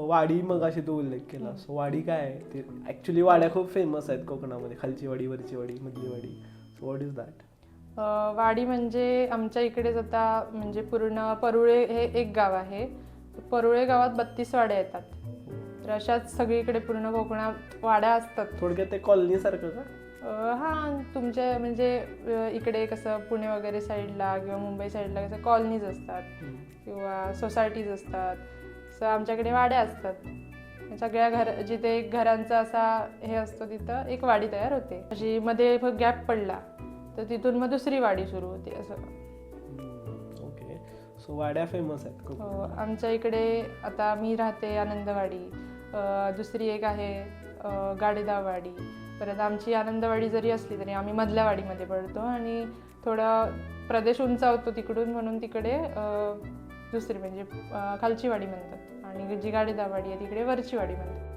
वाडी मग अशी तू उल्लेख केला, सो वाडी काय आहे ते? ॲक्च्युली वाड्या खूप फेमस आहेत कोकणामध्ये, खालची वाडी, वरची वाडी, मधली वाडी. So what is that? वाडी म्हणजे आमच्या इकडेच आता म्हणजे पूर्ण परुळे हे एक गाव आहे. परुळे गावात 32 वाड्या येतात. तर अशाच सगळीकडे पूर्ण कोकणात वाड्या असतात. थोडक्यात ते कॉलनी सारखं का? हां, तुमच्या म्हणजे इकडे कसं पुणे वगैरे साईडला किंवा मुंबई साईडला कसं कॉलनीज असतात किंवा सोसायटीज असतात, सो आमच्याकडे वाड्या असतात. सगळ्या जिथे एक घरांचा असा हे असतो तिथं एक वाडी तयार होते. अशी मध्ये गॅप पडला तर तिथून मग दुसरी वाडी सुरू होते असं. ओके, सो वाड्या फेमस आहेत खूप. आमच्या इकडे आता मी राहते आनंदवाडी, दुसरी एक आहे गाडेदावाडी. परत आमची आनंदवाडी जरी असली तरी आम्ही मधल्या वाडीमध्ये पडतो आणि थोडा प्रदेश उंचावतो तिकडून, म्हणून तिकडे दुसरी म्हणजे खालची वाडी म्हणतात आणि जी गाडेदावाडी आहे तिकडे वरची वाडी म्हणतात.